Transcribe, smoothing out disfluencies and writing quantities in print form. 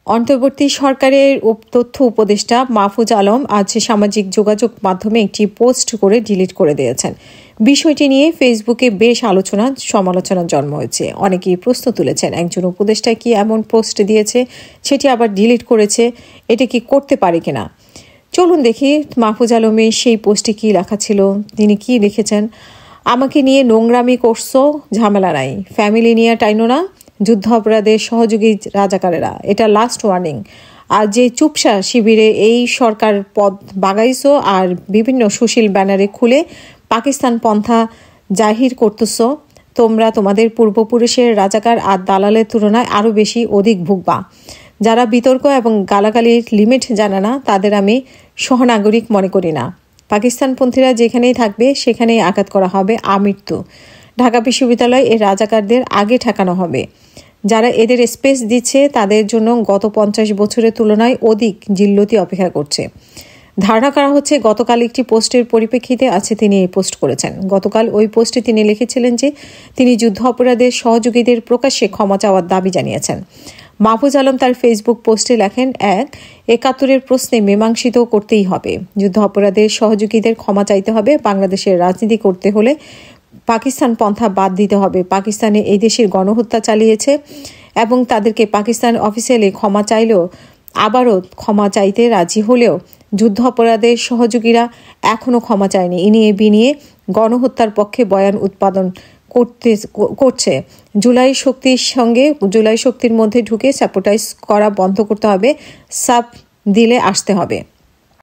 অন্তর্বর্তী সরকারের তথ্য উপদেষ্টা মাহফুজ আলম আজ সামাজিক যোগাযোগ মাধ্যমে একটি পোস্ট করে ডিলিট করে দিয়েছেন। বিষয়টি নিয়ে ফেসবুকে বেশ সমালোচনার জন্ম হয়েছে। অনেকেই প্রশ্ন তুলেছেন, একজন উপদেষ্টা কি এমন পোস্ট দিয়েছে সেটি আবার ডিলিট করেছে, এটা কি করতে পারে কিনা। চলুন দেখি মাহফুজ আলমের সেই পোস্টে কি লেখা ছিল। তিনি কি লিখেছেন? আমাকে নিয়ে নোংরামি করছো, ঝামেলা নাই, ফ্যামিলি নিয়ে টাইনো না, যুদ্ধ অপরাধের সহযোগী রাজাকারেরা, এটা লাস্ট ওয়ার্নিং। আর যে চুপসা শিবিরে এই সরকার পদ বাগাইছো আর বিভিন্ন সুশীল ব্যানারে খুলে পাকিস্তান পন্থা জাহির করতেছ, তোমরা তোমাদের পূর্বপুরুষের রাজাকার আর দালালের তুলনায় আরও বেশি অধিক ভুগবা। যারা বিতর্ক এবং গালাগালির লিমিট জানে না তাদের আমি সহনাগরিক মনে করি না। পাকিস্তানপন্থীরা যেখানেই থাকবে সেখানেই আঘাত করা হবে আমৃত্যু। ঢাকা বিশ্ববিদ্যালয় এর রাজাকারদের আগে ঠেকানো হবে। যারা এদের স্পেস দিচ্ছে তাদের জন্য গত 50 বছরের তুলনায় অধিক জিল্লতি অপেক্ষা করছে। ধারণা করা হচ্ছে গতকাল একটি পোস্টের পরিপ্রেক্ষিতে আছে তিনি এই পোস্ট করেছেন। গতকাল ওই পোস্টে তিনি লিখেছিলেন যে তিনি যুদ্ধ অপরাধের সহযোগীদের প্রকাশ্যে ক্ষমা চাওয়ার দাবি জানিয়েছেন। মাহফুজ আলম তার ফেসবুক পোস্টে লেখেন, 71 প্রশ্নে মীমাংসিত করতেই হবে, যুদ্ধ অপরাধের সহযোগীদের ক্ষমা চাইতে হবে, বাংলাদেশের রাজনীতি করতে হলে পাকিস্তান পন্থা বাদ দিতে হবে। পাকিস্তানে এই দেশের গণহত্যা চালিয়েছে এবং তাদেরকে পাকিস্তান অফিসিয়ালি ক্ষমা চাইলেও আবারও ক্ষমা চাইতে রাজি হলেও যুদ্ধ অপরাধের সহযোগীরা এখনও ক্ষমা চায়নি। ইনিয়ে বিনিয়ে গণহত্যার পক্ষে বয়ান উৎপাদন করছে। জুলাই শক্তির মধ্যে ঢুকে স্যাবোটাইজ করা বন্ধ করতে হবে, সাব দিলে আসতে হবে।